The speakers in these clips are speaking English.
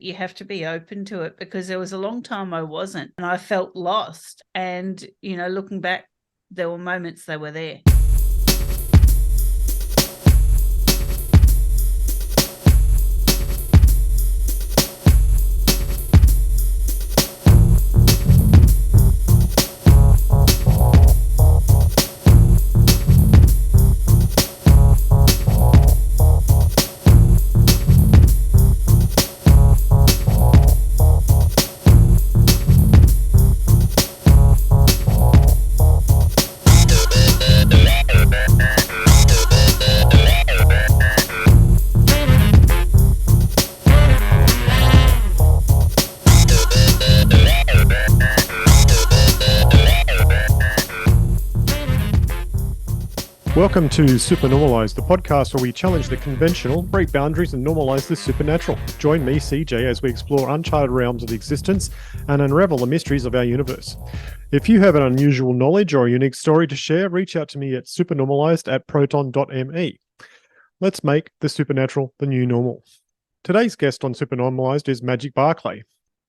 You have to be open to it, because there was a long time I wasn't, and I felt lost. And, looking back, there were moments they were there. Welcome to Super Normalised, the podcast where we challenge the conventional, break boundaries and normalise the supernatural. Join me, CJ, as we explore uncharted realms of existence and unravel the mysteries of our universe. If you have an unusual knowledge or a unique story to share, reach out to me at supernormalised@proton.me. Let's make the supernatural the new normal. Today's guest on Super Normalised is Magic Barclay.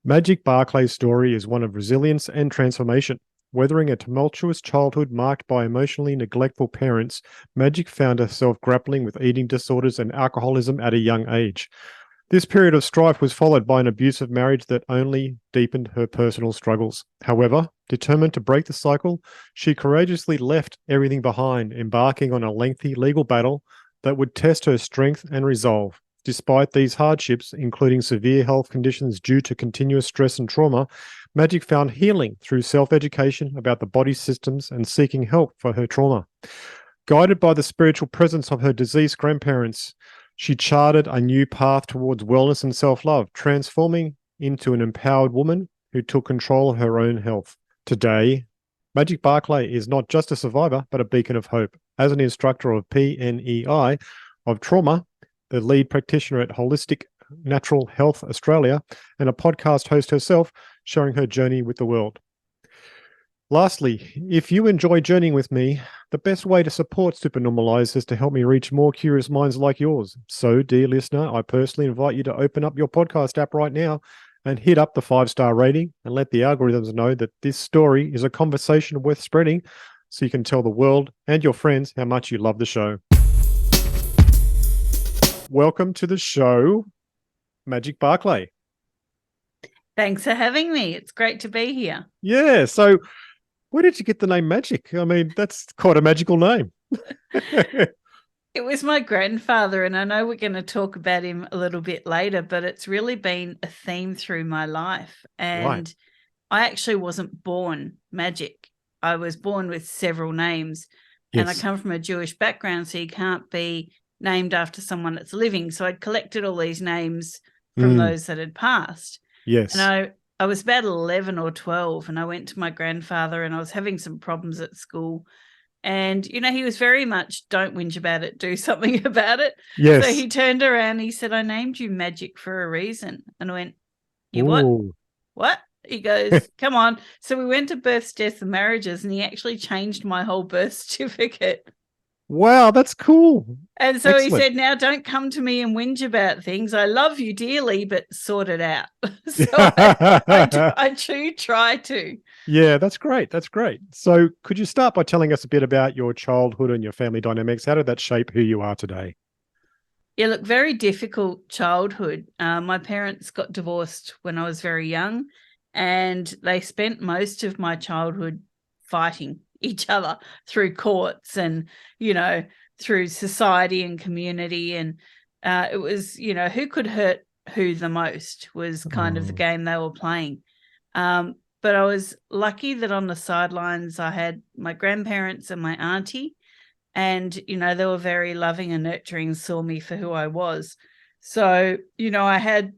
Magic Barclay's story is one of resilience and transformation. Weathering a tumultuous childhood marked by emotionally neglectful parents, Magic found herself grappling with eating disorders and alcoholism at a young age. This period of strife was followed by an abusive marriage that only deepened her personal struggles. However, determined to break the cycle, she courageously left everything behind, embarking on a lengthy legal battle that would test her strength and resolve. Despite these hardships, including severe health conditions due to continuous stress and trauma, Magic found healing through self-education about the body's systems and seeking help for her trauma. Guided by the spiritual presence of her deceased grandparents, she charted a new path towards wellness and self-love, transforming into an empowered woman who took control of her own health. Today, Magic Barclay is not just a survivor, but a beacon of hope. As an instructor of PNEI of Trauma, the lead practitioner at Wholistic Natural Health Australia, and a podcast host herself, sharing her journey with the world. Lastly, if you enjoy journeying with me, the best way to support Super Normalised is to help me reach more curious minds like yours. So, dear listener, I personally invite you to open up your podcast app right now and hit up the 5-star rating and let the algorithms know that this story is a conversation worth spreading, so you can tell the world and your friends how much you love the show. Welcome to the show, Magic Barclay. Thanks for having me. It's great to be here. Yeah. So where did you get the name Magic? I mean, that's quite a magical name. It was my grandfather, and I know we're going to talk about him a little bit later, but it's really been a theme through my life. And Right. I actually wasn't born Magic. I was born with several names, and I Yes. come from a Jewish background, so you can't be named after someone that's living. So I'd collected all these names from those that had passed. Yes. And I was about 11 or 12, and I went to my grandfather, and I was having some problems at school. And, he was very much, don't whinge about it, do something about it. Yes. So he turned around and he said, I named you Magic for a reason. And I went, you Ooh. what? He goes, come on. So we went to births, deaths, and marriages, and he actually changed my whole birth certificate. Wow, that's cool. And so Excellent. he said, now don't come to me and whinge about things. I love you dearly, but sort it out. So I do try to. Yeah, that's great. That's great. So could you start by telling us a bit about your childhood and your family dynamics? How did that shape who you are today? Yeah, look, very difficult childhood. My parents got divorced when I was very young, and they spent most of my childhood fighting each other through courts and, through society and community. And it was, who could hurt who the most was kind of the game they were playing. But I was lucky that on the sidelines I had my grandparents and my auntie, and, they were very loving and nurturing, saw me for who I was. So, I had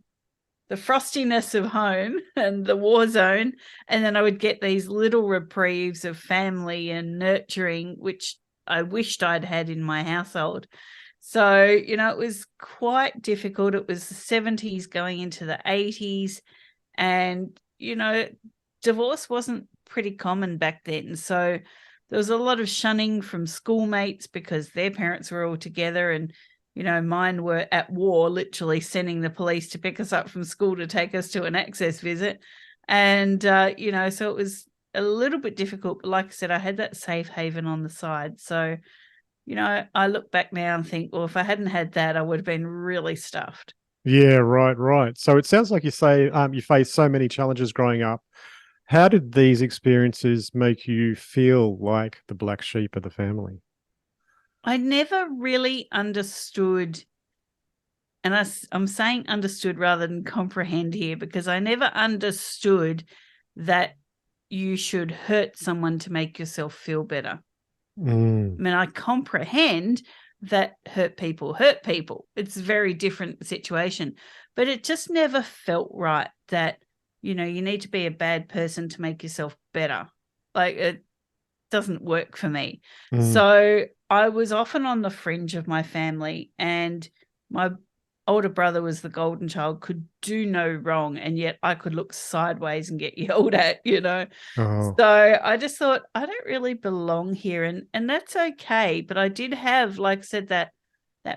the frostiness of home and the war zone, and then I would get these little reprieves of family and nurturing, which I wished I'd had in my household. So, it was quite difficult. It was the 70s going into the 80s, and, divorce wasn't pretty common back then. So there was a lot of shunning from schoolmates because their parents were all together, and mine were at war, literally sending the police to pick us up from school to take us to an access visit. And, so it was a little bit difficult. But like I said, I had that safe haven on the side. So, I look back now and think, well, if I hadn't had that, I would have been really stuffed. Yeah, right. So it sounds like you say you faced so many challenges growing up. How did these experiences make you feel like the black sheep of the family? I never really understood, and I'm saying understood rather than comprehend here, because I never understood that you should hurt someone to make yourself feel better. Mm, I mean, I comprehend that hurt people hurt people. It's a very different situation, but it just never felt right that, you need to be a bad person to make yourself better. Like, it doesn't work for me. mm. So I was often on the fringe of my family, and my older brother was the golden child, could do no wrong, and yet I could look sideways and get yelled at. Oh, So I just thought, I don't really belong here, and that's okay. But I did have, like I said, that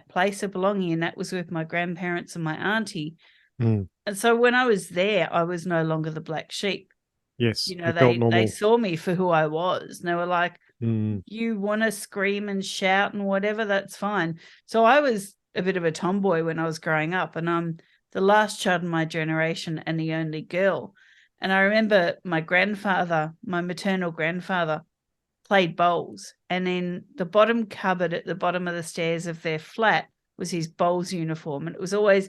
place of belonging, and that was with my grandparents and my auntie. mm. And so when I was there, I was no longer the black sheep. Yes, you felt They normal. saw me for who I was, and they were like, Mm, you want to scream and shout and whatever, that's fine. So I was a bit of a tomboy when I was growing up, and I'm the last child in my generation and the only girl. And I remember my maternal grandfather, played bowls, and in the bottom cupboard at the bottom of the stairs of their flat was his bowls uniform, and it was always,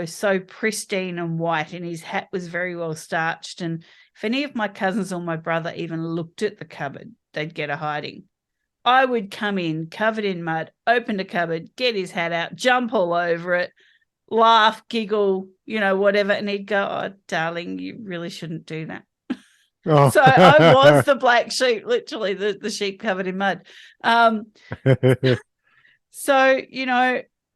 so pristine and white, and his hat was very well starched. And if any of my cousins or my brother even looked at the cupboard, they'd get a hiding. I would come in covered in mud, open the cupboard, get his hat out, jump all over it, laugh, giggle, whatever. And he'd go, "Oh, darling, you really shouldn't do that." oh. So I was the black sheep, literally the sheep covered in mud. So,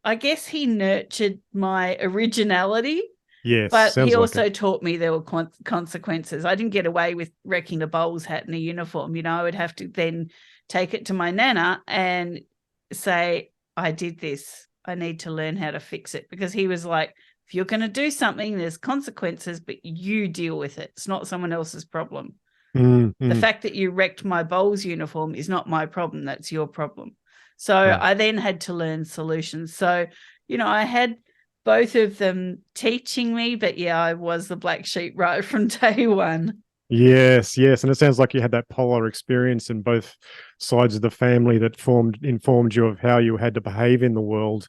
I guess he nurtured my originality, Yes, but he sounds like it. also taught me there were consequences. I didn't get away with wrecking a bowls hat and a uniform. I would have to then take it to my nana and say, I did this. I need to learn how to fix it. Because he was like, if you're going to do something, there's consequences, but you deal with it. It's not someone else's problem. Mm, The mm. fact that you wrecked my bowls uniform is not my problem. That's your problem. So Right. I then had to learn solutions. So, I had both of them teaching me, but yeah, I was the black sheep right from day one. Yes. And it sounds like you had that polar experience in both sides of the family that informed you of how you had to behave in the world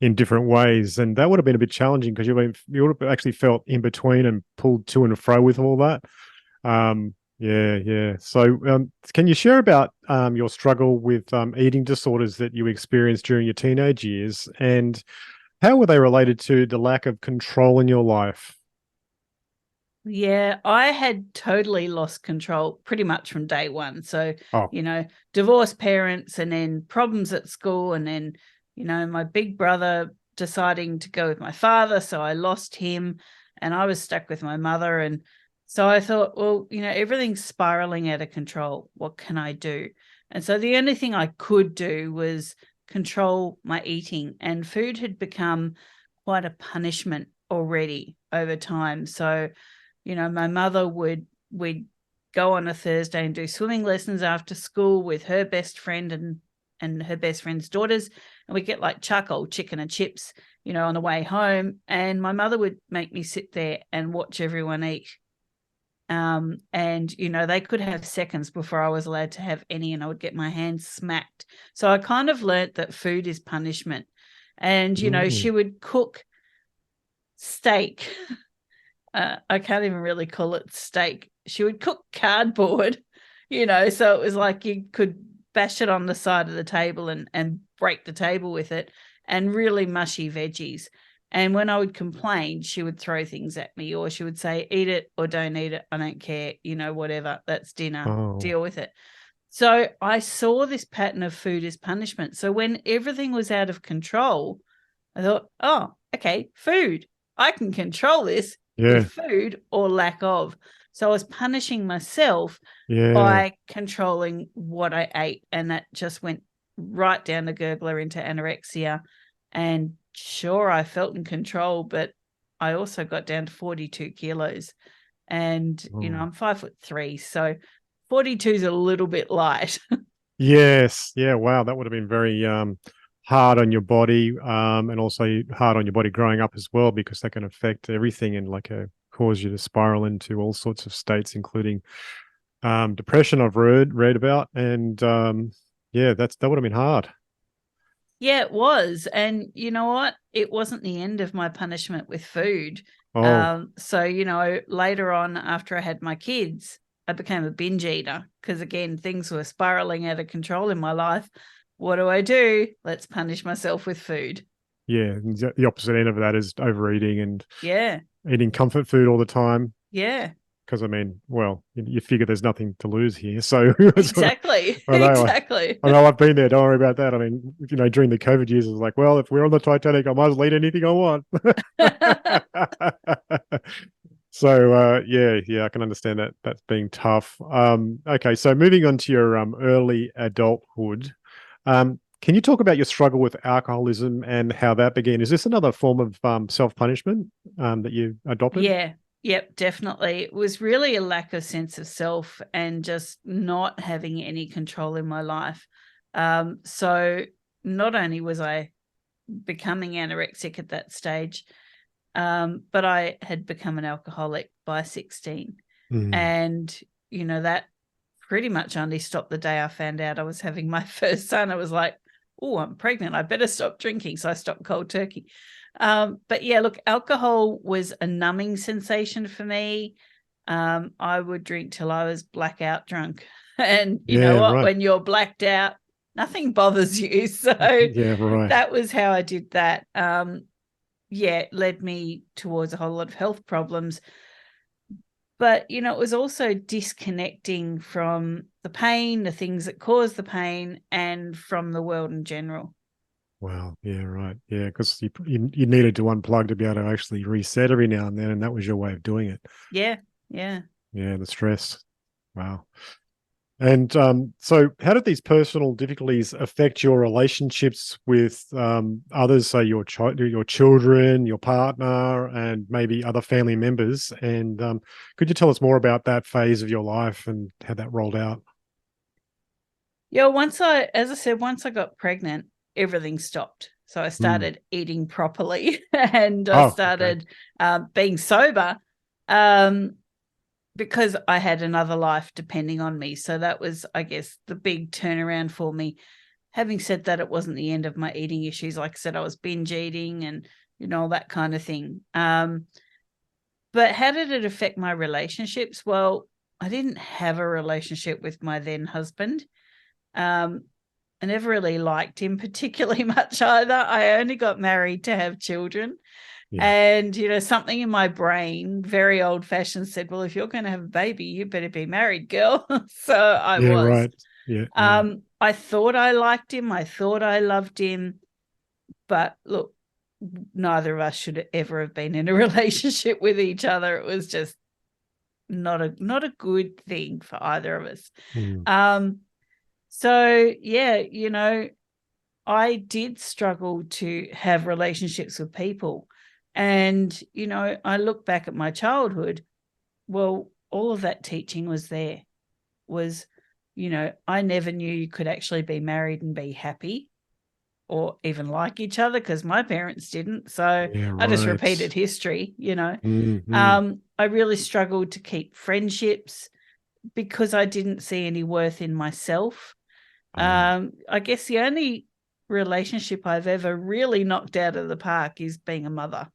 in different ways. And that would have been a bit challenging because you would have actually felt in between and pulled to and fro with all that. Yeah. So can you share about your struggle with eating disorders that you experienced during your teenage years, and how were they related to the lack of control in your life? Yeah, I had totally lost control pretty much from day one. So, Oh, divorced parents, and then problems at school, and then, my big brother deciding to go with my father. So I lost him, and I was stuck with my mother. And so I thought, well, everything's spiraling out of control. What can I do? And so the only thing I could do was control my eating, and food had become quite a punishment already over time. So, my mother we'd go on a Thursday and do swimming lessons after school with her best friend and her best friend's daughters, and we'd get like charcoal chicken and chips, on the way home. And my mother would make me sit there and watch everyone eat. And they could have seconds before I was allowed to have any, and I would get my hands smacked. So I kind of learnt that food is punishment. And she would cook steak. I can't even really call it steak. She would cook cardboard, so it was like you could bash it on the side of the table and break the table with it, and really mushy veggies. And when I would complain, she would throw things at me, or she would say, eat it or don't eat it. I don't care, whatever. That's dinner. oh, Deal with it. So I saw this pattern of food as punishment. So when everything was out of control, I thought, oh, okay, food. I can control this yeah, with food or lack of. So I was punishing myself yeah. by controlling what I ate. And that just went right down the gurgler into anorexia. And sure, I felt in control, but I also got down to 42 kilos. And, I'm 5'3", so 42 is a little bit light. Yes. Yeah. Wow. That would have been very hard on your body, and also hard on your body growing up as well, because that can affect everything and cause you to spiral into all sorts of states, including depression. I've read about, and yeah, that would have been hard. Yeah, it was. And you know what? It wasn't the end of my punishment with food. Oh, So, later on, after I had my kids, I became a binge eater because, again, things were spiraling out of control in my life. What do? Let's punish myself with food. yeah. The opposite end of that is overeating and Yeah. eating comfort food all the time. Yeah. Because I mean, well, you figure there's nothing to lose here, so Exactly. I know. Exactly. I know. I've been there. Don't worry about that. I mean, during the COVID years, it was like, well, if we're on the Titanic, I might as well eat anything I want. So yeah, I can understand that that's being tough. Okay, so moving on to your early adulthood, can you talk about your struggle with alcoholism and how that began? Is this another form of self-punishment that you adopted? Yeah. Yep, definitely. It was really a lack of sense of self and just not having any control in my life. So not only was I becoming anorexic at that stage, but I had become an alcoholic by 16. Mm. And, that pretty much only stopped the day I found out I was having my first son. I was like, oh, I'm pregnant. I better stop drinking. So I stopped cold turkey. But yeah, look, alcohol was a numbing sensation for me. I would drink till I was blackout drunk. And you know Yeah, what? right. When you're blacked out, nothing bothers you. So Yeah, right. that was how I did that. Yeah, it led me towards a whole lot of health problems. But, it was also disconnecting from the pain, the things that cause the pain, and from the world in general. Wow. Yeah, right. Yeah, because you needed to unplug to be able to actually reset every now and then, and that was your way of doing it. Yeah, yeah. Yeah, the stress. Wow. And so, how did these personal difficulties affect your relationships with others, say your children, your partner, and maybe other family members? And could you tell us more about that phase of your life and how that rolled out? Yeah, as I said, once I got pregnant, everything stopped. So I Mm. started eating properly and I Oh, okay. started being sober um, because I had another life depending on me. So that was, I guess, the big turnaround for me. Having said that, it wasn't the end of my eating issues. Like I said, I was binge eating and, all that kind of thing. But how did it affect my relationships? Well, I didn't have a relationship with my then husband. Um, I never really liked him particularly much either. I only got married to have children. Yeah. And, something in my brain, very old fashioned, said, well, if you're going to have a baby, you better be married, girl. So I Yeah, was. right. Yeah, yeah. I thought I liked him. I thought I loved him. But look, neither of us should ever have been in a relationship with each other. It was just not a good thing for either of us. Mm. So yeah, I did struggle to have relationships with people. And, I look back at my childhood, well, all of that teaching was there. Was, I never knew you could actually be married and be happy or even like each other because my parents didn't. So Yeah, I just right. repeated history. Mm. I really struggled to keep friendships because I didn't see any worth in myself. Ah, I guess the only relationship I've ever really knocked out of the park is being a mother.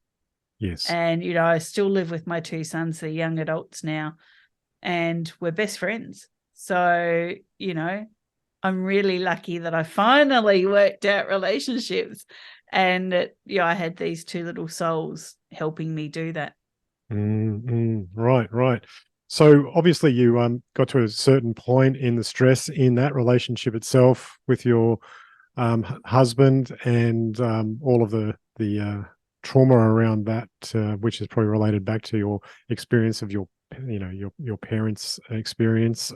yes. And, I still live with my two sons. They're young adults now, and we're best friends. So, I'm really lucky that I finally worked out relationships and that, I had these two little souls helping me do that. Right, right. So obviously you got to a certain point in the stress in that relationship itself with your husband and all of the trauma around that, which is probably related back to your experience of your parents' experience.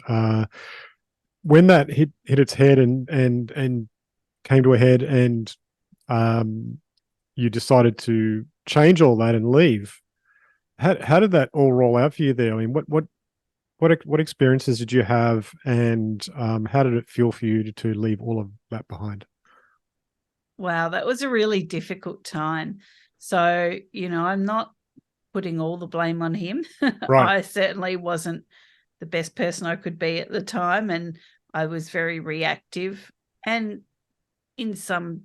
When that hit its head and came to a head, and you decided to change all that and leave. How did that all roll out for you there? I mean, what experiences did you have, and how did it feel for you to leave all of that behind? Wow, that was a really difficult time. So, I'm not putting all the blame on him. Right. I certainly wasn't the best person I could be at the time, and I was very reactive. And in some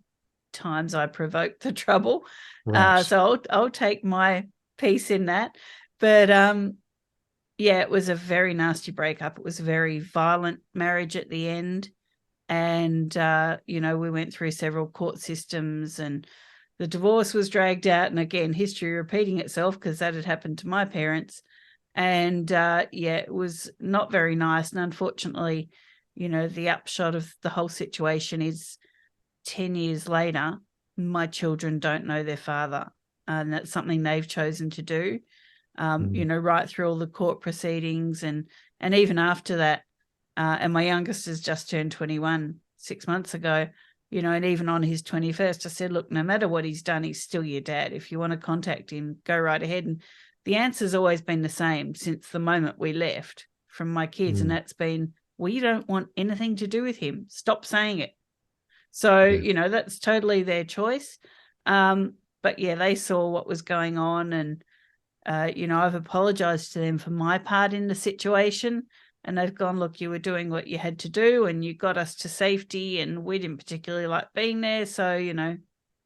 times I provoked the trouble. Right. So I'll take my piece in that. But yeah, it was a very nasty breakup. It was a very violent marriage at the end. And, we went through several court systems, and the divorce was dragged out. And again, history repeating itself, because that had happened to my parents. And it was not very nice. And unfortunately, the upshot of the whole situation is 10 years later, my children don't know their father. And that's something they've chosen to do, right through all the court proceedings. And even after that, and my youngest has just turned 21 6 months ago, and even on his 21st, I said, look, no matter what he's done, he's still your dad. If you want to contact him, go right ahead. And the answer's always been the same since the moment we left from my kids. And that's been, we don't want anything to do with him. Stop saying it. So, that's totally their choice. But yeah, they saw what was going on. And, I've apologized to them for my part in the situation. And they've gone, look, you were doing what you had to do, and you got us to safety, and we didn't particularly like being there. So,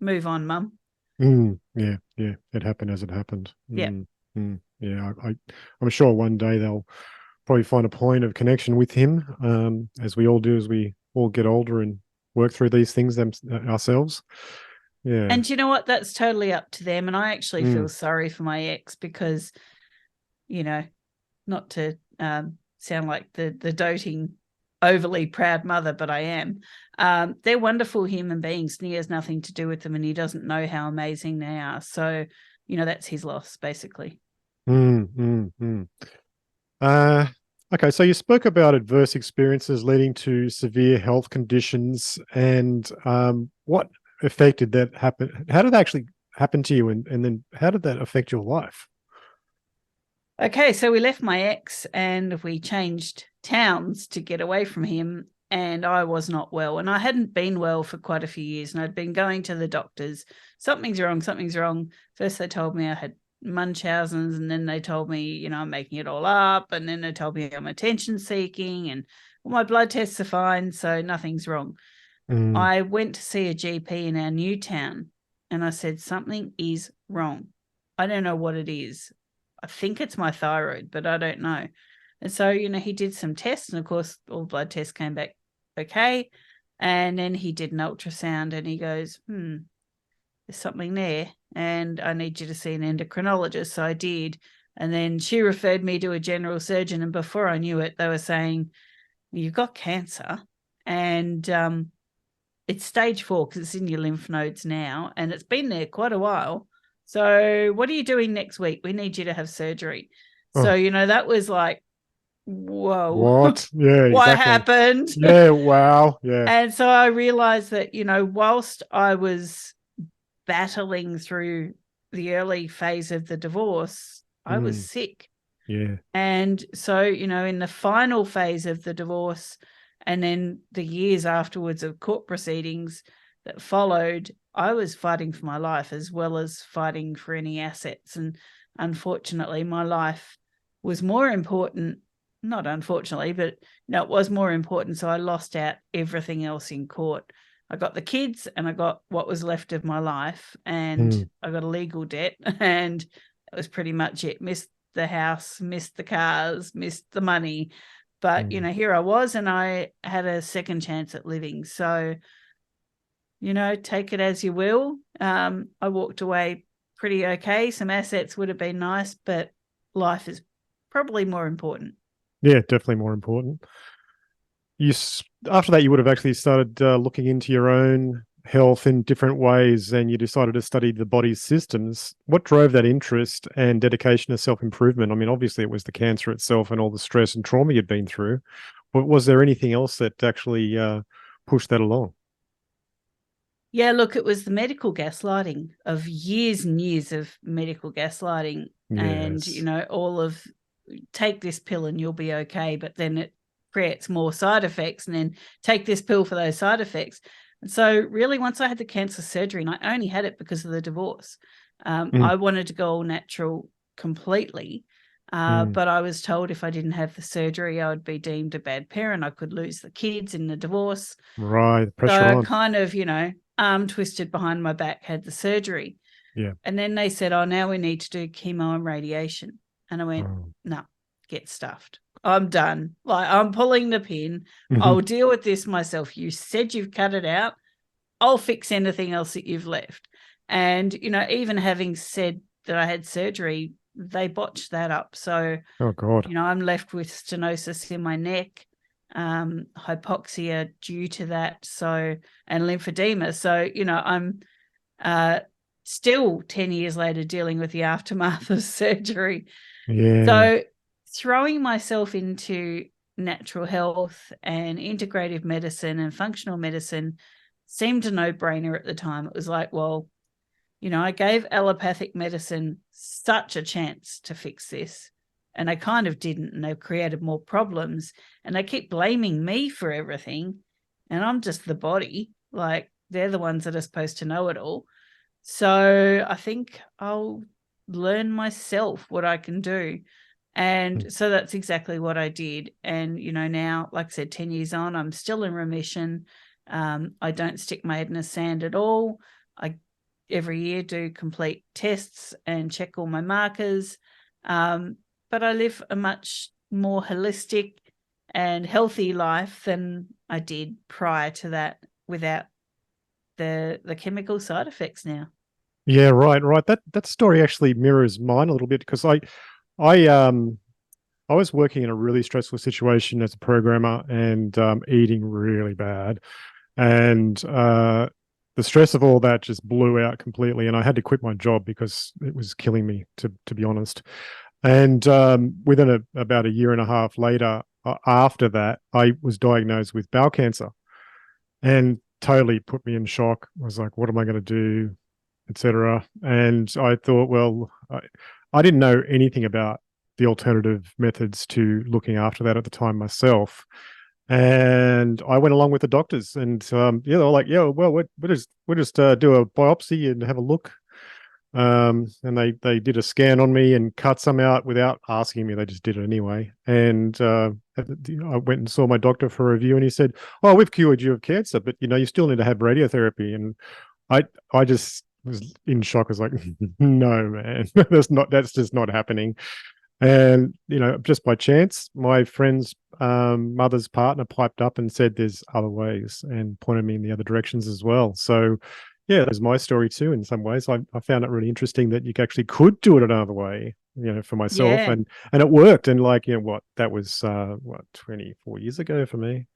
move on, Mum. Yeah. It happened as it happened. Yeah. Yeah. I'm sure one day they'll probably find a point of connection with him, as we all do as we all get older and work through these things ourselves. Yeah. And you know what? That's totally up to them. And I actually feel sorry for my ex, because, not to sound like the doting, overly proud mother, but I am. They're wonderful human beings, and he has nothing to do with them, and he doesn't know how amazing they are. So, that's his loss, basically. Okay, so you spoke about adverse experiences leading to severe health conditions, and what effect did that happen? How did that actually happen to you, and then how did that affect your life? Okay, so we left my ex and we changed towns to get away from him, and I was not well. And I hadn't been well for quite a few years, and I'd been going to the doctors. Something's wrong, something's wrong. First they told me I had Munchausen's, and then they told me, I'm making it all up, and then they told me I'm attention seeking, and all my blood tests are fine, so nothing's wrong. I went to see a GP in our new town, and I said, something is wrong. I don't know what it is. I think it's my thyroid, but I don't know. And so, he did some tests, and of course, all blood tests came back okay. And then he did an ultrasound, and he goes, there's something there, and I need you to see an endocrinologist. So I did. And then she referred me to a general surgeon. And before I knew it, they were saying, you've got cancer, and it's stage 4 because it's in your lymph nodes now, and it's been there quite a while. So what are you doing next week? We need you to have surgery. So, that was like, whoa. What? Yeah, what exactly. happened? Yeah, wow. Yeah. And so I realized that, whilst I was battling through the early phase of the divorce, I was sick. Yeah. And so, in the final phase of the divorce, and then the years afterwards of court proceedings that followed, I was fighting for my life as well as fighting for any assets. And unfortunately, my life was more important. Not unfortunately, but it was more important. So I lost out everything else in court. I got the kids, and I got what was left of my life, and I got a legal debt, and that was pretty much it. Missed the house, missed the cars, missed the money. But, here I was, and I had a second chance at living. So, take it as you will. I walked away pretty okay. Some assets would have been nice, but life is probably more important. Yeah, definitely more important. After that, you would have actually started looking into your own health in different ways, and you decided to study the body's systems. What drove that interest and dedication to self-improvement? I mean, obviously it was the cancer itself and all the stress and trauma you'd been through, but was there anything else that actually pushed that along? Yeah, look, it was the medical gaslighting of years and years of medical gaslighting, and Yes. all of take this pill and you'll be okay, but then it creates more side effects, and then take this pill for those side effects. And so really, once I had the cancer surgery, and I only had it because of the divorce, I wanted to go all natural completely. But I was told if I didn't have the surgery, I would be deemed a bad parent. I could lose the kids in the divorce. Right. Pressure So I on. kind of, arm twisted behind my back, had the surgery. Yeah. And then they said, oh, now we need to do chemo and radiation. And I went, Oh. no, get stuffed. I'm done. Like, I'm pulling the pin. Mhm. I'll deal with this myself. You said you've cut it out. I'll fix anything else that you've left. And, even having said that I had surgery, they botched that up. So, Oh God. I'm left with stenosis in my neck, hypoxia due to that. So, and lymphedema. So, I'm still 10 years later dealing with the aftermath of surgery. Yeah. So, throwing myself into natural health and integrative medicine and functional medicine seemed a no-brainer at the time. It was like, well, I gave allopathic medicine such a chance to fix this, and I kind of didn't, and they've created more problems, and they keep blaming me for everything, and I'm just the body. Like, they're the ones that are supposed to know it all. So I think I'll learn myself what I can do. And so that's exactly what I did. And, now, like I said, 10 years on, I'm still in remission. I don't stick my head in the sand at all. I every year do complete tests and check all my markers. But I live a much more holistic and healthy life than I did prior to that, without the chemical side effects now. Yeah, right, right. That story actually mirrors mine a little bit because I I was working in a really stressful situation as a programmer and eating really bad. And the stress of all that just blew out completely. And I had to quit my job because it was killing me, to be honest. And within about a year and a half later, after that, I was diagnosed with bowel cancer and totally put me in shock. I was like, what am I going to do, etc. And I thought, well, I didn't know anything about the alternative methods to looking after that at the time myself. And I went along with the doctors, and yeah, they were like, "Yeah, well, we'll just do a biopsy and have a look." And they did a scan on me and cut some out without asking me. They just did it anyway. And I went and saw my doctor for a review, and he said, "Oh, we've cured you of cancer, but you still need to have radiotherapy." And I just was in shock. I was like, "No, man, that's just not happening." And just by chance, my friend's mother's partner piped up and said there's other ways and pointed me in the other directions as well. So yeah, there's my story too. In some ways, I found it really interesting that you actually could do it another way, for myself, Yeah. and it worked. And like, what that was, 24 years ago for me.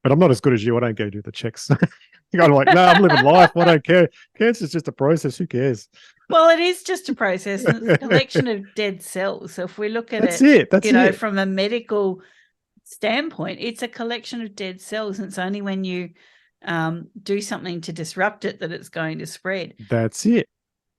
But I'm not as good as you. I don't go do the checks. I'm like, no, I'm living life. I don't care. Cancer's just a process. Who cares? Well, it is just a process, and it's a collection of dead cells. So if we look at That's it. That's it. from a medical standpoint, it's a collection of dead cells. And it's only when you do something to disrupt it that it's going to spread. That's it.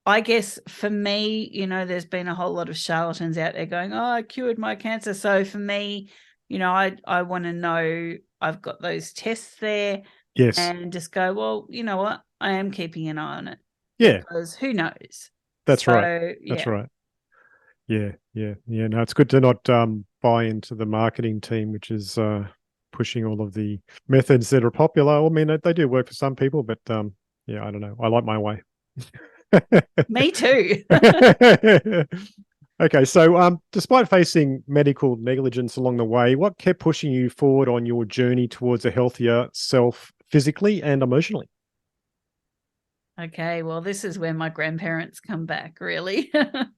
I guess for me, there's been a whole lot of charlatans out there going, oh, I cured my cancer. So for me, I want to know I've got those tests there, Yes. and just go, well, you know what? I am keeping an eye on it. Yeah. Because who knows? That's So, right. That's yeah. right. Yeah. Yeah. Yeah. No, it's good to not buy into the marketing team, which is pushing all of the methods that are popular. I mean, they do work for some people, but yeah, I don't know. I like my way. Me too. Okay, so despite facing medical negligence along the way, what kept pushing you forward on your journey towards a healthier self physically and emotionally? Okay, well, this is where my grandparents come back, really.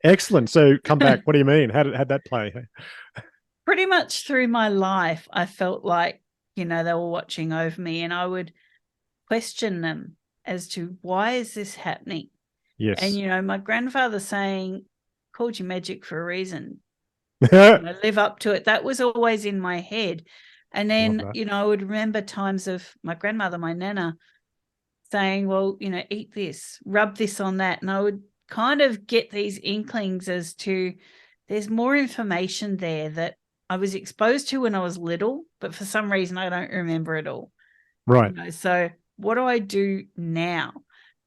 Excellent. So come back. What do you mean? How'd that play? Pretty much through my life, I felt like, they were watching over me, and I would question them as to why is this happening? Yes. And, my grandfather saying, called you magic for a reason, Love live up to it. That was always in my head. And then, that. I would remember times of my grandmother, my nana, saying, well, eat this, rub this on that. And I would kind of get these inklings as to there's more information there that I was exposed to when I was little, but for some reason I don't remember it all. Right. So what do I do now?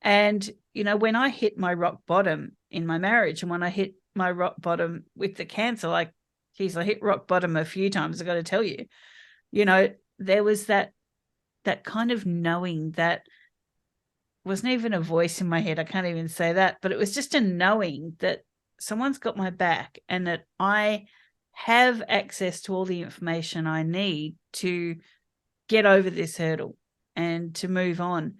And, when I hit my rock bottom in my marriage, and when I hit my rock bottom with the cancer, I hit rock bottom a few times, I got to tell you, there was that kind of knowing that wasn't even a voice in my head. I can't even say that, but it was just a knowing that someone's got my back and that I have access to all the information I need to get over this hurdle and to move on.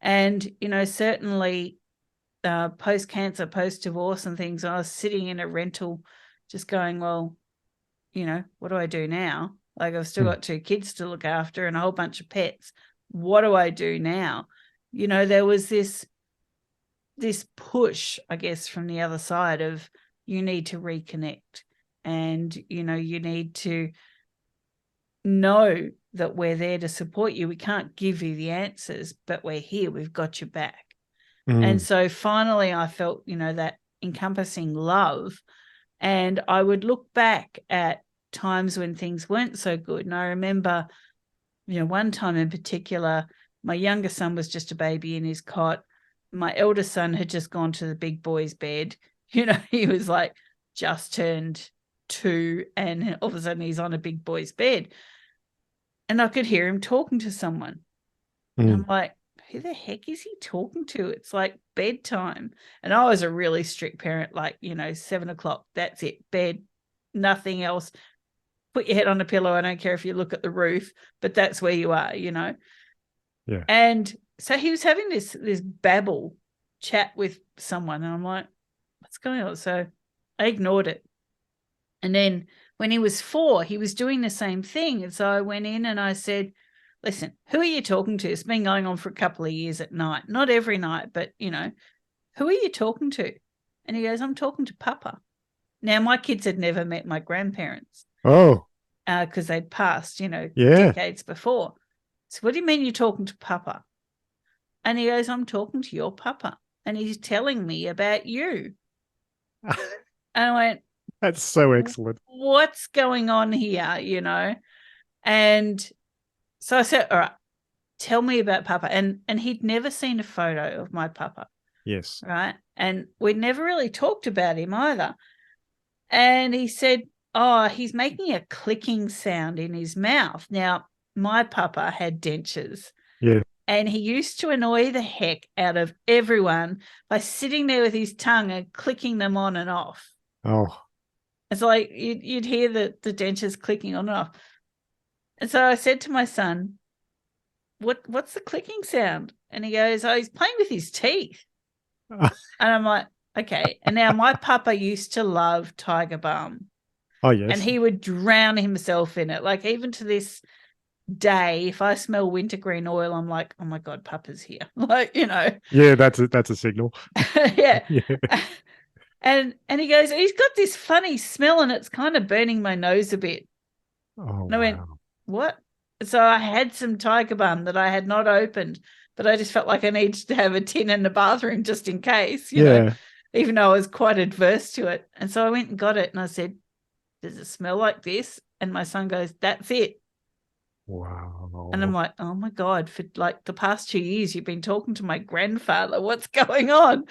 And, certainly post-cancer, post-divorce and things, I was sitting in a rental just going, well, what do I do now? Like, I've still got 2 kids to look after and a whole bunch of pets. What do I do now? There was this push, I guess, from the other side of you need to reconnect and, you need to know that we're there to support you. We can't give you the answers, but we're here. We've got your back. And so finally I felt, that encompassing love. And I would look back at times when things weren't so good. And I remember, one time in particular, my younger son was just a baby in his cot. My elder son had just gone to the big boy's bed. He was like just turned 2 and all of a sudden he's on a big boy's bed. And I could hear him talking to someone. And I'm like, who the heck is he talking to? It's like bedtime. And I was a really strict parent, like, 7 o'clock, that's it, bed, nothing else. Put your head on a pillow. I don't care if you look at the roof, but that's where you are, Yeah. And so he was having this babble chat with someone. And I'm like, what's going on? So I ignored it. And then when he was 4, he was doing the same thing. And so I went in and I said, listen, who are you talking to? It's been going on for a couple of years at night. Not every night, but, who are you talking to? And he goes, I'm talking to Papa. Now, my kids had never met my grandparents. Oh. Because they'd passed, decades before. So what do you mean you're talking to Papa? And he goes, I'm talking to your Papa. And he's telling me about you. And I went, that's so excellent. What's going on here, And so I said, all right, tell me about Papa. And he'd never seen a photo of my Papa. Yes. Right. And we'd never really talked about him either. And he said, oh, he's making a clicking sound in his mouth. Now, my Papa had dentures. Yeah. And he used to annoy the heck out of everyone by sitting there with his tongue and clicking them on and off. Oh. It's like you'd hear the dentures clicking on and off. And so I said to my son, what's the clicking sound? And he goes, oh, he's playing with his teeth. And I'm like, okay. And now my Papa used to love Tiger Balm. Oh, yes. And he would drown himself in it. Like, even to this day, if I smell wintergreen oil, I'm like, oh my God, Papa's here. Like, Yeah, that's a signal. Yeah. Yeah. And he goes, he's got this funny smell and it's kind of burning my nose a bit. Oh, and I went, what? So I had some Tiger Balm that I had not opened, but I just felt like I needed to have a tin in the bathroom just in case, you know, even though I was quite adverse to it. And so I went and got it and I said, does it smell like this? And my son goes, that's it. Wow. And I'm like, oh my God, for like the past 2 years, you've been talking to my grandfather. What's going on?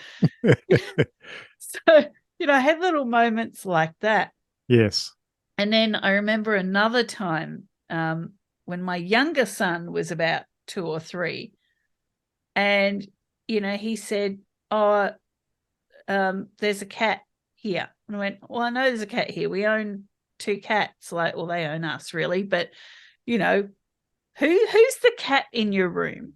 So, I had little moments like that. Yes. And then I remember another time when my younger son was about 2 or 3. And, he said, oh, there's a cat here. And I went, well, I know there's a cat here. We own 2 cats. Like, well, they own us really. But, who's the cat in your room?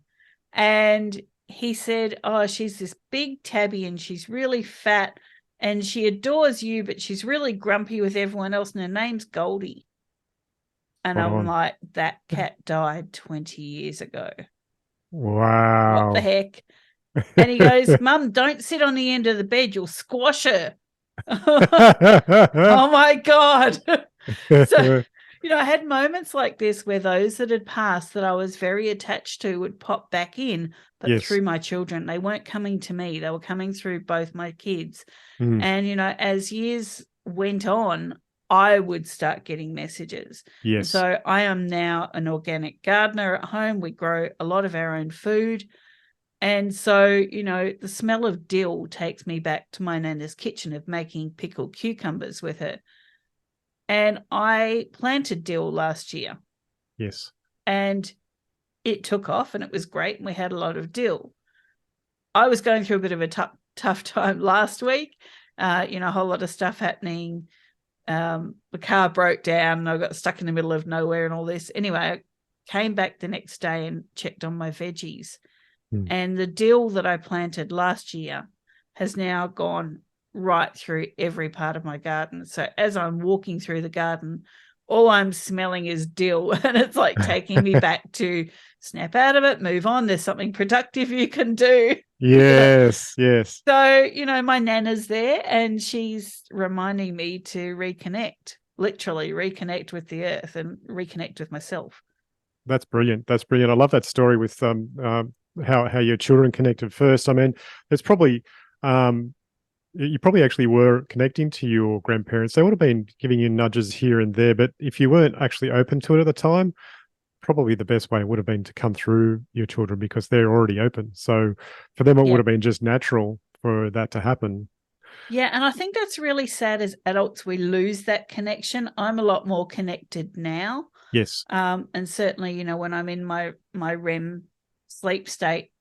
And he said, oh, she's this big tabby and she's really fat and she adores you, but she's really grumpy with everyone else and her name's Goldie. And I'm like, that cat died 20 years ago. Wow. What the heck? And he goes, Mum, don't sit on the end of the bed. You'll squash her. Oh, my God. So, I had moments like this where those that had passed that I was very attached to would pop back in, but Yes. through my children. They weren't coming to me. They were coming through both my kids. Mm. And, as years went on, I would start getting messages. And Yes. so I am now an organic gardener at home. We grow a lot of our own food. And so, the smell of dill takes me back to my nana's kitchen of making pickled cucumbers with her. And I planted dill last year. Yes. And it took off and it was great. And we had a lot of dill. I was going through a bit of a tough time last week. A whole lot of stuff happening. The car broke down and I got stuck in the middle of nowhere and all this. Anyway, I came back the next day and checked on my veggies. And the dill that I planted last year has now gone right through every part of my garden. So as I'm walking through the garden, all I'm smelling is dill, and it's like taking me back to snap out of it, move on. There's something productive you can do. Yes, yes. So, my nana's there and she's reminding me to reconnect, literally reconnect with the earth and reconnect with myself. That's brilliant. That's brilliant. I love that story with how your children connected first. I mean, it's probably you probably actually were connecting to your grandparents. They would have been giving you nudges here and there, but if you weren't actually open to it at the time, probably the best way would have been to come through your children because they're already open. So for them, it would have been just natural for that to happen. Yeah, and I think that's really sad as adults, we lose that connection. I'm a lot more connected now. Yes. And certainly, when I'm in my REM sleep state,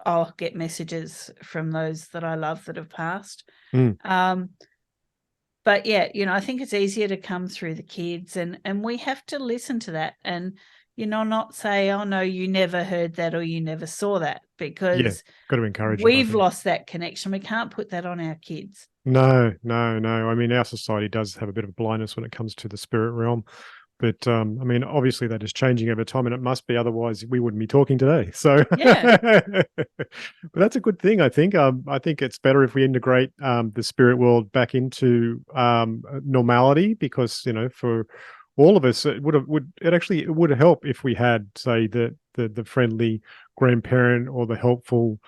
I'll get messages from those that I love that have passed. But yeah, I think it's easier to come through the kids and we have to listen to that and, not say, oh no, you never heard that or you never saw that, because got to encourage we've lost that connection. We can't put that on our kids. No. I mean, our society does have a bit of blindness when it comes to the spirit realm. But I mean, obviously that is changing over time, and it must be, otherwise we wouldn't be talking today. So, yeah, but that's a good thing. I think it's better if we integrate the spirit world back into normality, because for all of us, it would help if we had, say, the friendly grandparent or the helpful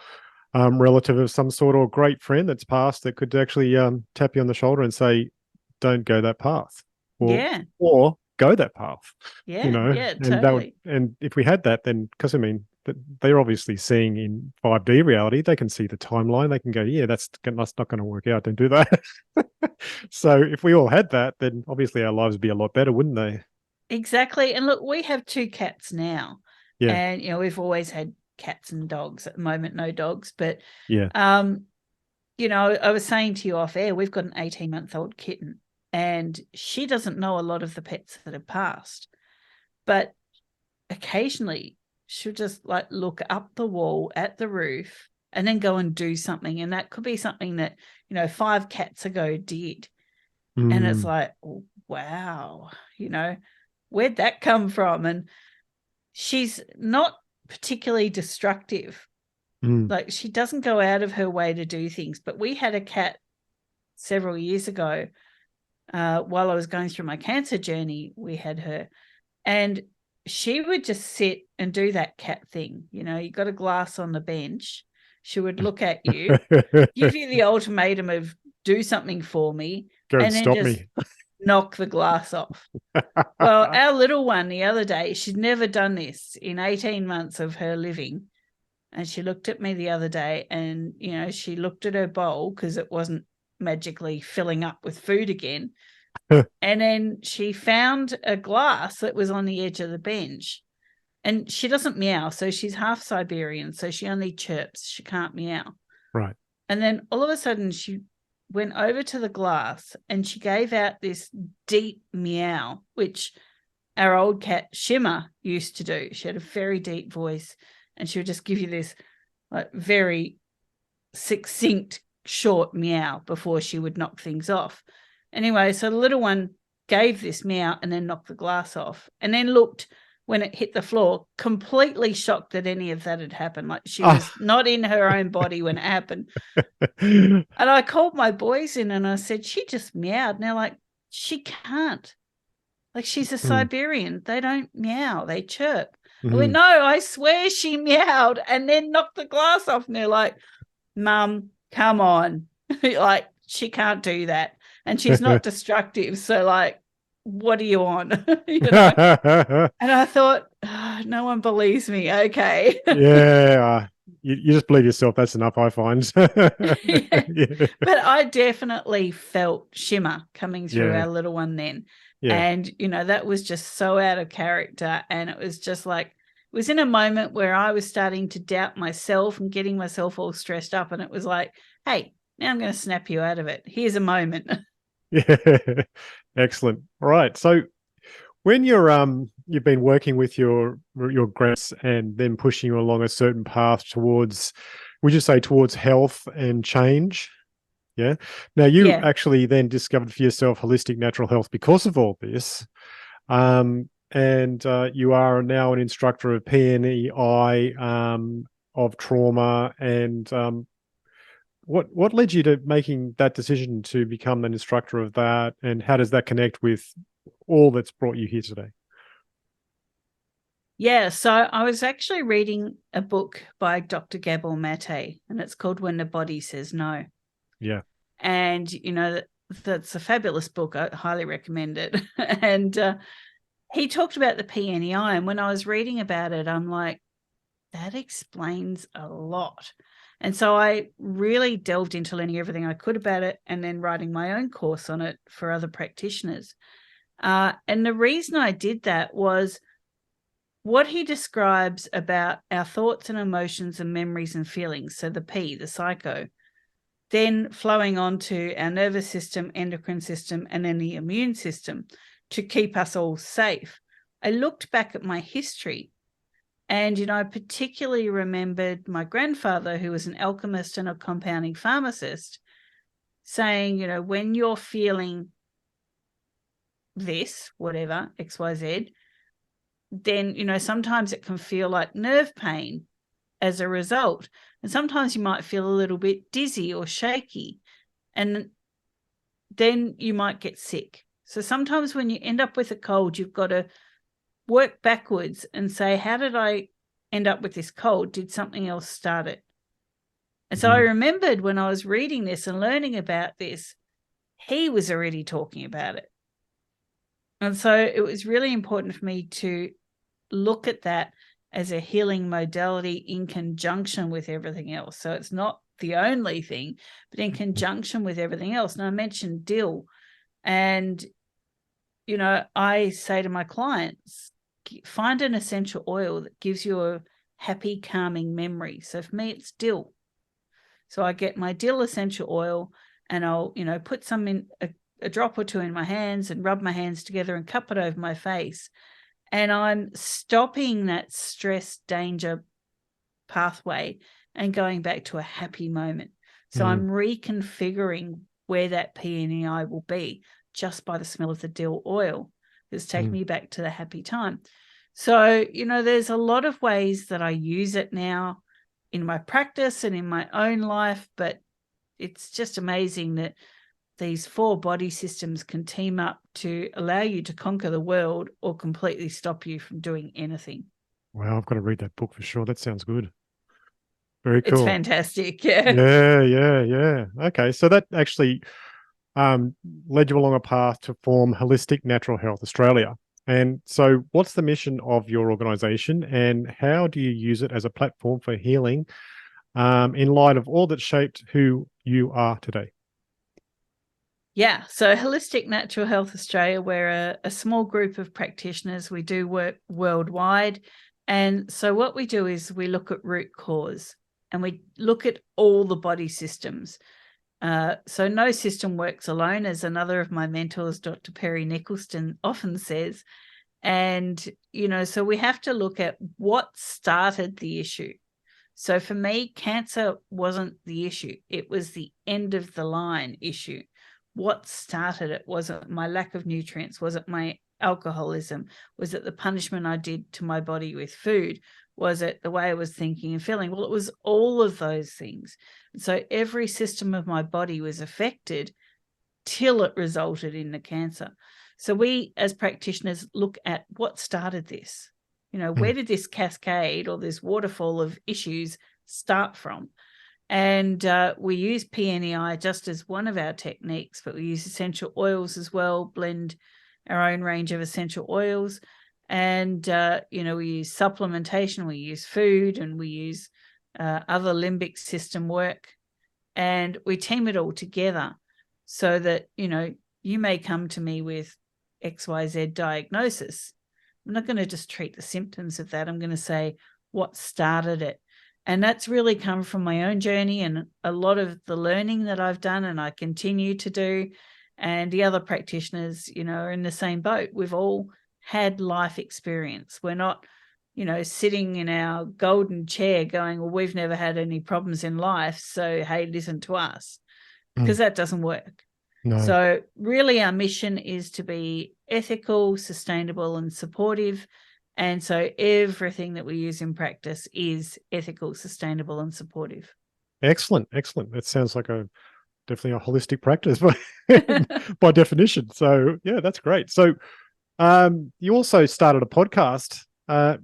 relative of some sort, or great friend that's passed that could actually tap you on the shoulder and say, "Don't go that path," or go that path. Totally. And if we had that, then, because I mean, they're obviously seeing in 5D reality, they can see the timeline. They can go, yeah, that's not going to work out. Don't do that. So if we all had that, then obviously our lives would be a lot better, wouldn't they? Exactly. And look, we have 2 cats now. Yeah. And, we've always had cats and dogs. At the moment, no dogs. But, yeah. I was saying to you off air, we've got an 18-month-old kitten. And she doesn't know a lot of the pets that have passed. But occasionally she'll just like look up the wall at the roof and then go and do something. And that could be something that, 5 cats ago did. And it's like, oh, wow, where'd that come from? And she's not particularly destructive. Like, she doesn't go out of her way to do things. But we had a cat several years ago. While I was going through my cancer journey, we had her, and she would just sit and do that cat thing. You got a glass on the bench. She would look at you, give you the ultimatum of do something for me, Go and then stop just me. knock the glass off. Well, our little one the other day, she'd never done this in 18 months of her living. And she looked at me the other day and, she looked at her bowl because it wasn't magically filling up with food again. And then she found a glass that was on the edge of the bench. And she doesn't meow, so she's half Siberian, so she only chirps. She can't meow. Right. And then all of a sudden she went over to the glass and she gave out this deep meow, which our old cat Shimmer used to do. She had a very deep voice, and she would just give you this like very succinct, short meow before she would knock things off. Anyway, so the little one gave this meow and then knocked the glass off, and then looked when it hit the floor, completely shocked that any of that had happened. Like, she was not in her own body when it happened. And I called my boys in and I said, she just meowed. And they're like, she can't. Like, she's a Mm. Siberian. They don't meow, they chirp. I went, Mhm. no, I swear she meowed and then knocked the glass off. And they're like, Mum, come on. Like, she can't do that. And she's not destructive. So, like, what are you on? You know? And I thought, "Oh, no one believes me. Okay. Yeah, you just believe yourself. That's enough, I find. Yeah. Yeah, But I definitely felt shimmer coming through yeah, our little one then. yeah. And, that was just so out of character. And it was just like, it was in a moment where I was starting to doubt myself and getting myself all stressed up. And it was like, hey, now I'm going to snap you out of it. Here's a moment. Yeah. Excellent. All right. So when you've been working with your grads and then pushing you along a certain path towards, would you say towards health and change? Yeah. Now you Yeah. actually then discovered for yourself holistic natural health because of all this. And you are now an instructor of PNEI of trauma. And what led you to making that decision to become an instructor of that? And how does that connect with all that's brought you here today? Yeah. So I was actually reading a book by Dr. Gabor Mate, and it's called When the Body Says No. Yeah. And, that's a fabulous book. I highly recommend it. And he talked about the PNEI. And when I was reading about it, I'm like, that explains a lot. And so I really delved into learning everything I could about it and then writing my own course on it for other practitioners. And the reason I did that was what he describes about our thoughts and emotions and memories and feelings. So the P, the psycho, then flowing on to our nervous system, endocrine system, and then the immune system to keep us all safe. I looked back at my history and, I particularly remembered my grandfather, who was an alchemist and a compounding pharmacist, saying, when you're feeling this, whatever, XYZ, then, sometimes it can feel like nerve pain as a result. And sometimes you might feel a little bit dizzy or shaky. And then you might get sick. So sometimes when you end up with a cold, you've got to work backwards and say, how did I end up with this cold? Did something else start it? And so I remembered when I was reading this and learning about this, he was already talking about it. And so it was really important for me to look at that as a healing modality in conjunction with everything else. So it's not the only thing, but in conjunction with everything else. And I mentioned dill. And, I say to my clients, find an essential oil that gives you a happy, calming memory. So for me, it's dill. So I get my dill essential oil and I'll, put some in a drop or two in my hands and rub my hands together and cup it over my face. And I'm stopping that stress danger pathway and going back to a happy moment. So I'm reconfiguring where that PNEI will be just by the smell of the dill oil. It's taking me back to the happy time. So, there's a lot of ways that I use it now in my practice and in my own life, but it's just amazing that these 4 body systems can team up to allow you to conquer the world or completely stop you from doing anything. Wow, I've got to read that book for sure. That sounds good. Very It's cool. fantastic. Yeah. Yeah, yeah, yeah. Okay, so that actually led you along a path to form Holistic Natural Health Australia. And so, what's the mission of your organisation, and how do you use it as a platform for healing in light of all that shaped who you are today? Yeah. So Holistic Natural Health Australia, we're a small group of practitioners. We do work worldwide. And so what we do is we look at root cause and we look at all the body systems. So no system works alone, as another of my mentors, Dr. Perry Nicholson, often says. And, so we have to look at what started the issue. So for me, cancer wasn't the issue. It was the end of the line issue. What started it? Was it my lack of nutrients? Was it my alcoholism? Was it the punishment I did to my body with food? Was it the way I was thinking and feeling? Well, it was all of those things. So every system of my body was affected till it resulted in the cancer. So we, as practitioners, look at what started this. Where did this cascade or this waterfall of issues start from? And we use PNEI just as one of our techniques, but we use essential oils as well, blend our own range of essential oils. And, we use supplementation, we use food, and we use other limbic system work. And we team it all together so that, you may come to me with XYZ diagnosis. I'm not going to just treat the symptoms of that. I'm going to say what started it. And that's really come from my own journey and a lot of the learning that I've done and I continue to do. And the other practitioners, are in the same boat. We've all had life experience. We're not, sitting in our golden chair going, well, we've never had any problems in life, so, hey, listen to us, because that doesn't work. No. So really our mission is to be ethical, sustainable, and supportive. And so everything that we use in practice is ethical, sustainable, and supportive. Excellent. That sounds like definitely a holistic practice by definition. So yeah, that's great. So you also started a podcast.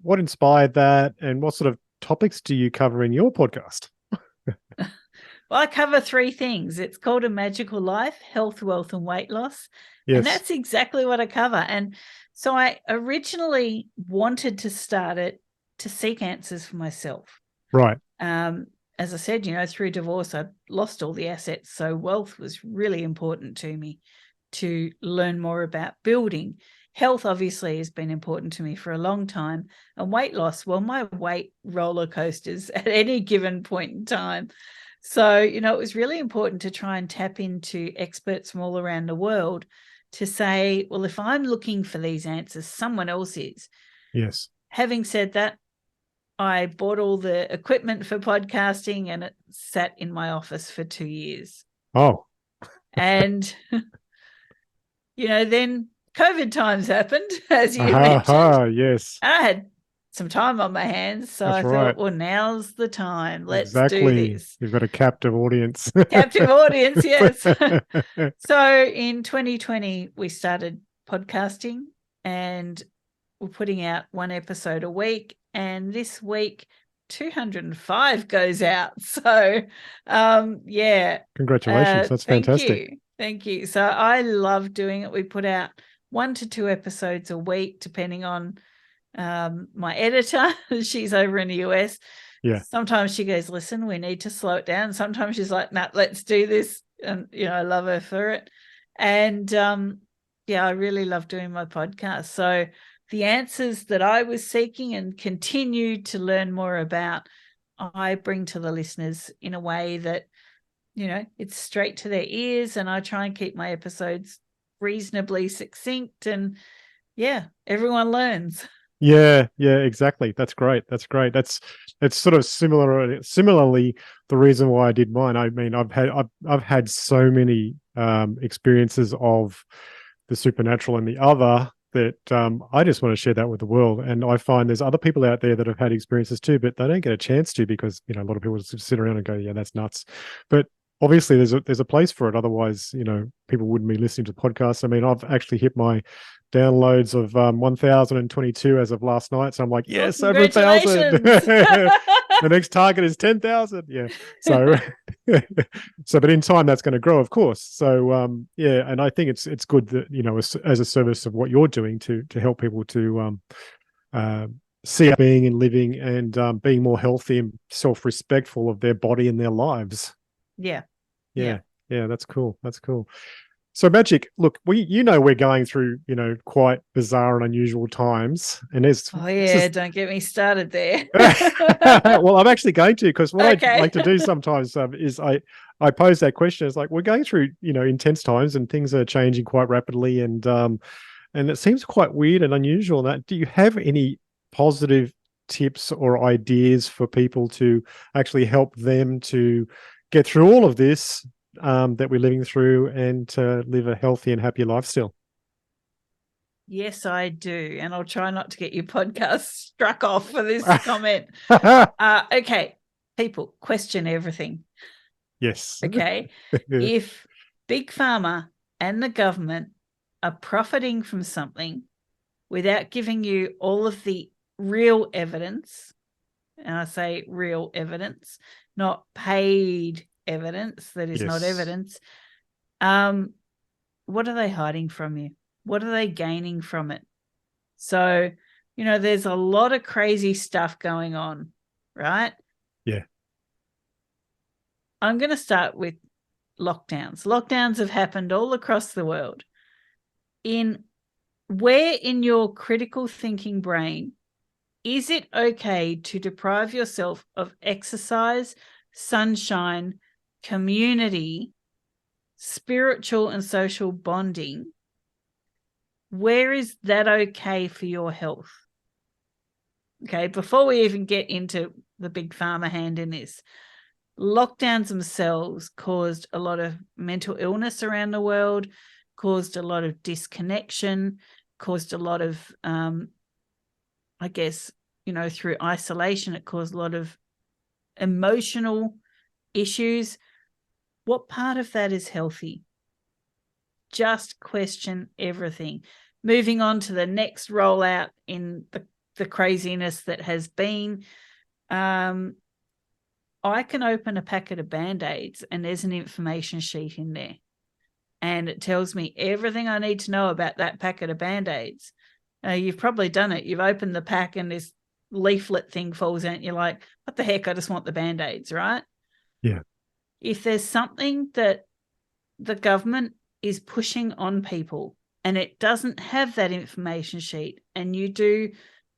What inspired that, and what sort of topics do you cover in your podcast? Well, I cover 3 things. It's called A Magical Life: Health, Wealth, and Weight Loss. Yes. And that's exactly what I cover. And so I originally wanted to start it to seek answers for myself. Right. As I said, through divorce, I lost all the assets. So wealth was really important to me to learn more about building. Health obviously has been important to me for a long time. And weight loss, well, my weight roller coasters at any given point in time. So, it was really important to try and tap into experts from all around the world to say, well, if I'm looking for these answers, someone else is. Yes. Having said that, I bought all the equipment for podcasting and it sat in my office for 2 years. Oh. And, then COVID times happened, as you mentioned. Yes. I had some time on my hands. So That's I right. thought, well, now's the time. Let's exactly. do this. You've got a captive audience. Captive audience, yes. So in 2020, we started podcasting and we're putting out 1 episode a week. And this week, 205 goes out. So, yeah. Congratulations. That's fantastic. Thank you. So I love doing it. We put out 1 to 2 episodes a week, depending on my editor. She's over in the US. Yeah. Sometimes she goes, listen, we need to slow it down. Sometimes she's like, nah, let's do this. And, I love her for it. And, I really love doing my podcast. So the answers that I was seeking and continue to learn more about, I bring to the listeners in a way that, it's straight to their ears, and I try and keep my episodes reasonably succinct, and everyone learns. Yeah, exactly. That's great. It's sort of similarly the reason why I did mine. I mean, I've had so many experiences of the supernatural and the other that I just want to share that with the world. And I find there's other people out there that have had experiences too, but they don't get a chance to because a lot of people just sit around and go, yeah, that's nuts. But obviously there's a place for it. Otherwise, people wouldn't be listening to podcasts. I mean, I've actually hit my downloads of 1,022 as of last night. So I'm like, yes, over 1,000. The next target is 10,000. Yeah. So, but in time that's going to grow, of course. So, and I think it's good that, as a service of what you're doing to help people to see being and living and being more healthy and self-respectful of their body and their lives. Yeah. That's cool. So Magic, look, we're going through, quite bizarre and unusual times. And don't get me started there. Well, I'm actually going to, because what I like to do sometimes is I pose that question. It's like, we're going through, intense times and things are changing quite rapidly. And it seems quite weird and unusual. Do you have any positive tips or ideas for people to actually help them to get through all of this that we're living through and to live a healthy and happy lifestyle? Yes, I do. And I'll try not to get your podcast struck off for this comment. Okay. People, question everything. Yes. Okay. If Big Pharma and the government are profiting from something without giving you all of the real evidence, and I say real evidence, not paid evidence that is not evidence, what are they hiding from you? What are they gaining from it? So, there's a lot of crazy stuff going on, right? Yeah. I'm going to start with lockdowns. Lockdowns have happened all across the world. Where in your critical thinking brain is it okay to deprive yourself of exercise, sunshine, community, spiritual and social bonding? Where is that okay for your health? Okay, before we even get into the big pharma hand in this, lockdowns themselves caused a lot of mental illness around the world, caused a lot of disconnection, caused a lot of, I guess, through isolation, it caused a lot of emotional issues. What part of that is healthy? Just question everything. Moving on to the next rollout in the craziness that has been, I can open a packet of Band-Aids and there's an information sheet in there. And it tells me everything I need to know about that packet of Band-Aids. You've probably done it. You've opened the pack and this leaflet thing falls out and you're like, what the heck? I just want the Band-Aids, right? Yeah. If there's something that the government is pushing on people and it doesn't have that information sheet, and you do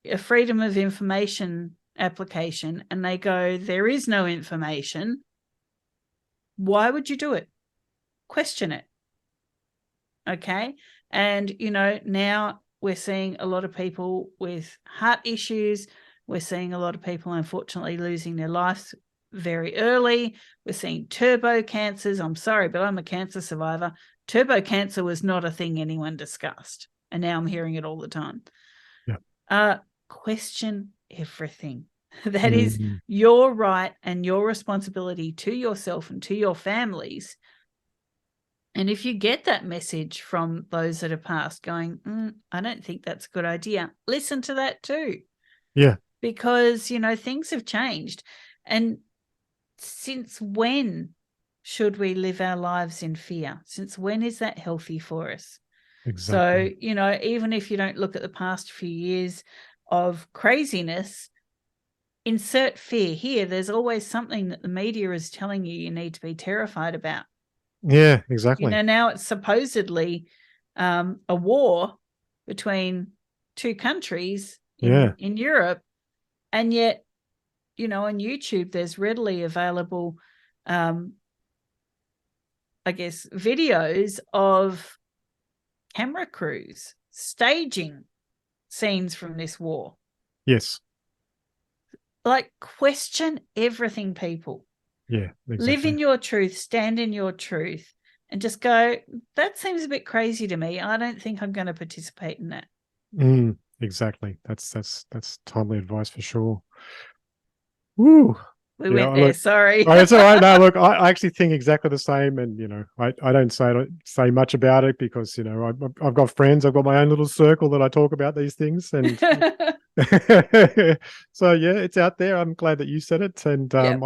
a freedom of information application and they go, there is no information, why would you do it? Question it. Okay. And, now we're seeing a lot of people with heart issues. We're seeing a lot of people, unfortunately, losing their lives very early. We're seeing turbo cancers. I'm sorry, but I'm a cancer survivor. Turbo cancer was not a thing anyone discussed. And now I'm hearing it all the time. Yeah. Question everything. That is your right and your responsibility to yourself and to your families. And if you get that message from those that are passed going, I don't think that's a good idea, listen to that too. Yeah. Because, things have changed. And since when should we live our lives in fear? Since when is that healthy for us? Exactly. So, even if you don't look at the past few years of craziness, insert fear here. There's always something that the media is telling you need to be terrified about. Yeah, exactly. Now it's supposedly a war between two countries in Europe, and yet, on YouTube there's readily available, I guess, videos of camera crews staging scenes from this war. Yes. Like, question everything, people. Yeah, exactly. Live in your truth, stand in your truth, and just go, that seems a bit crazy to me. I don't think I'm going to participate in that. Exactly. That's timely advice for sure. Woo. We went there. Sorry. It's all right. No, look, I actually think exactly the same, and I don't say much about it because I've got friends, I've got my own little circle that I talk about these things, and so yeah, it's out there. I'm glad that you said it, and Yep.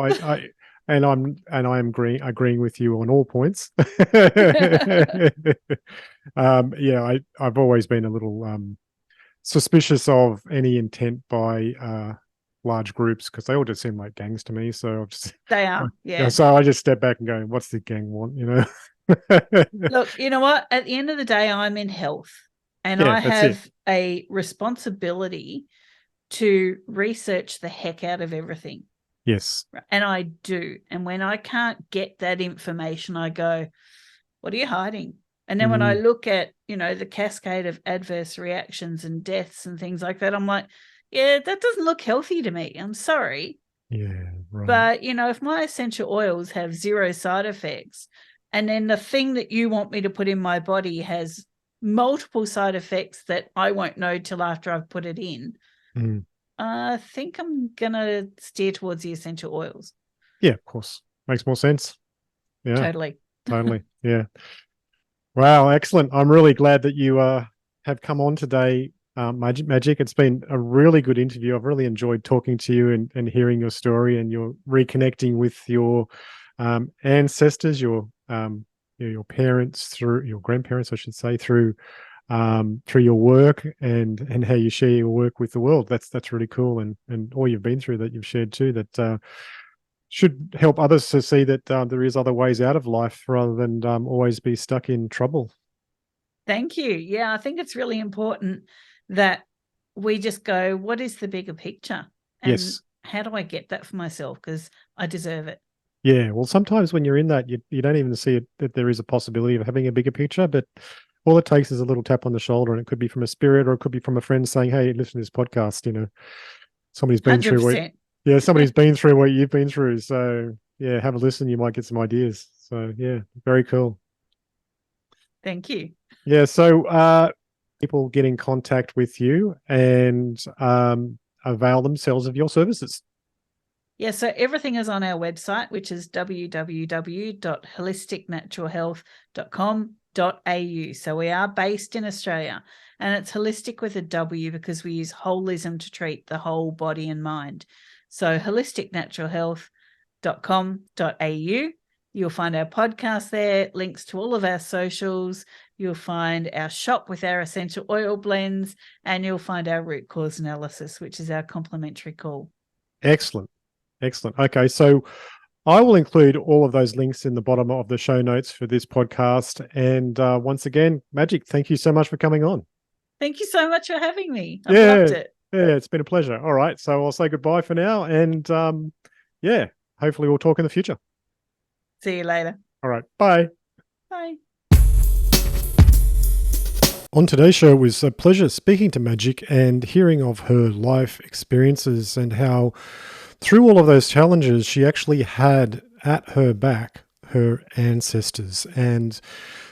I'm agreeing with you on all points. Yeah, I've always been a little suspicious of any intent by large groups because they all just seem like gangs to me. So they are, yeah. So I just step back and go, "What's the gang want?" Look, you know what? At the end of the day, I'm in health, and Yeah, I have a responsibility to research the heck out of everything. Yes, and I do. And when I can't get that information, I go, "What are you hiding?" And then when I look at, the cascade of adverse reactions and deaths and things like that, I'm like, yeah, that doesn't look healthy to me. I'm sorry. Yeah, right. But, if my essential oils have 0 side effects, and then the thing that you want me to put in my body has multiple side effects that I won't know till after I've put it in, I think I'm going to steer towards the essential oils. Yeah, of course. Makes more sense. Yeah. Totally. Totally. Yeah. Wow, excellent. I'm really glad that you have come on today, Magic. It's been a really good interview. I've really enjoyed talking to you and hearing your story, and you're reconnecting with your ancestors, your parents, through your grandparents, I should say, through your work and how you share your work with the world. That's really cool, and all you've been through that you've shared too. That should help others to see that there is other ways out of life rather than always be stuck in trouble. Thank you. Yeah, I think it's really important that we just go, what is the bigger picture? And Yes. how do I get that for myself? Because I deserve it. Yeah. Well, sometimes when you're in that, you don't even see it, that there is a possibility of having a bigger picture, but all it takes is a little tap on the shoulder, and it could be from a spirit or it could be from a friend saying, hey, listen to this podcast. Somebody's been through what 100%. somebody's been through what you've been through. So yeah, have a listen. You might get some ideas. So yeah, very cool. Thank you. Yeah. So people get in contact with you and avail themselves of your services. Yeah, so everything is on our website, which is www.wholisticnaturalhealth.com.au. So we are based in Australia, and it's holistic with a W because we use holism to treat the whole body and mind. So wholisticnaturalhealth.com.au. You'll find our podcast there, links to all of our socials. You'll find our shop with our essential oil blends, and you'll find our root cause analysis, which is our complimentary call. Excellent. Excellent. Okay. So I will include all of those links in the bottom of the show notes for this podcast. And once again, Magic, thank you so much for coming on. Thank you so much for having me. I've loved it. Yeah, it's been a pleasure. All right. So I'll say goodbye for now. And yeah, hopefully we'll talk in the future. See you later. All right. Bye. Bye. On today's show, it was a pleasure speaking to Magic and hearing of her life experiences and how through all of those challenges, she actually had at her back her ancestors. And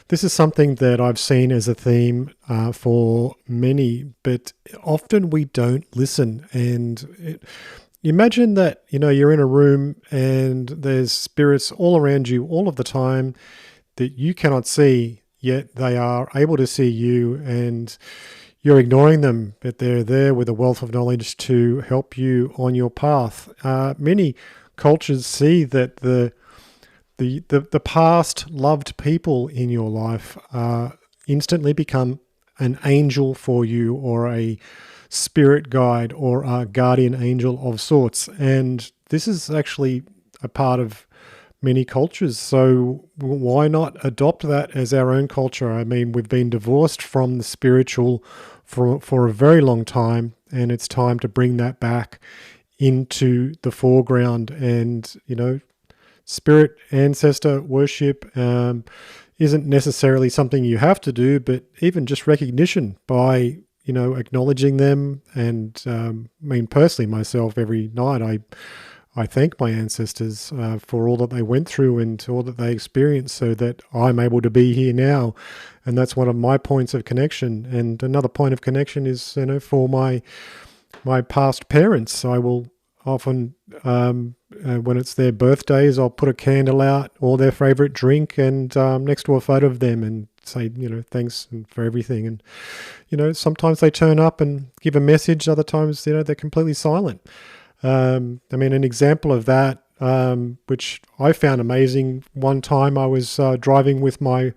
this is something that I've seen as a theme for many, but often we don't listen. And imagine that, you're in a room and there's spirits all around you all of the time that you cannot see, yet they are able to see you, and you're ignoring them, but they're there with a wealth of knowledge to help you on your path. Many cultures see that the past loved people in your life instantly become an angel for you, or a spirit guide, or a guardian angel of sorts. And this is actually a part of many cultures. So why not adopt that as our own culture? I mean, we've been divorced from the spiritual for a very long time, and it's time to bring that back into the foreground. And, spirit ancestor worship isn't necessarily something you have to do, but even just recognition by, acknowledging them. And personally, myself, every night I thank my ancestors for all that they went through and all that they experienced, so that I'm able to be here now. And that's one of my points of connection. And another point of connection is, for my past parents. I will often, when it's their birthdays, I'll put a candle out or their favorite drink and next to a photo of them, and say, thanks for everything. And, sometimes they turn up and give a message. Other times, they're completely silent. An example of that, which I found amazing, one time I was driving with my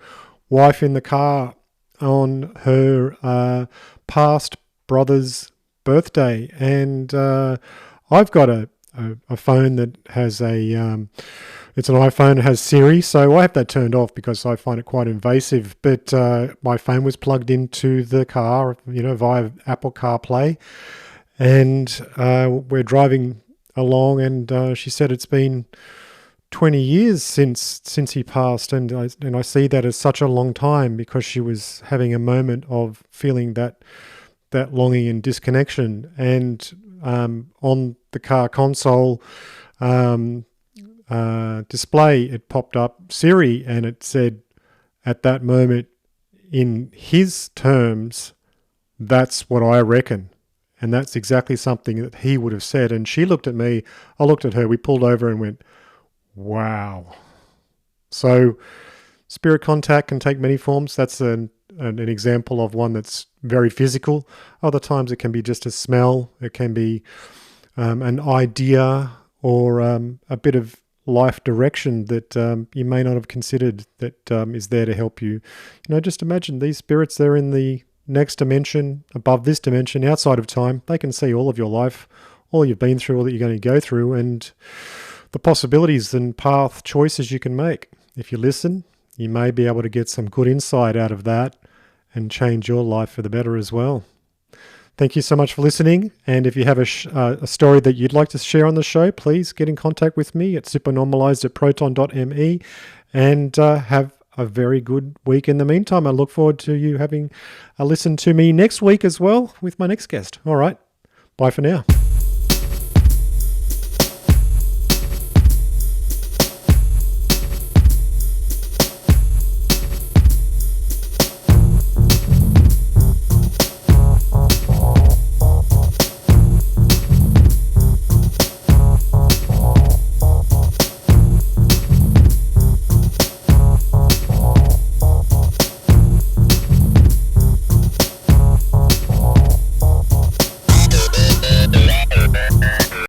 wife in the car on her past brother's birthday, and I've got a phone that has it's an iPhone, it has Siri, so I have that turned off because I find it quite invasive. But my phone was plugged into the car, via Apple CarPlay. And we're driving along, and she said it's been 20 years since he passed, and I see that as such a long time, because she was having a moment of feeling that longing and disconnection. And on the car console display, it popped up Siri, and it said, at that moment, in his terms, that's what I reckon. And that's exactly something that he would have said. And she looked at me, I looked at her, we pulled over and went, wow. So Spirit contact can take many forms. That's an example of one that's very physical. Other times it can be just a smell. It can be an idea or a bit of life direction that you may not have considered that is there to help you. Just imagine these spirits, they're in the next dimension, above this dimension, outside of time. They can see all of your life, all you've been through, all that you're going to go through, and the possibilities and path choices you can make. If you listen, you may be able to get some good insight out of that and change your life for the better as well. Thank you so much for listening. And if you have a story that you'd like to share on the show, please get in contact with me at supernormalized@proton.me, and have a very good week in the meantime. I look forward to you having a listen to me next week as well with my next guest. All right. Bye for now.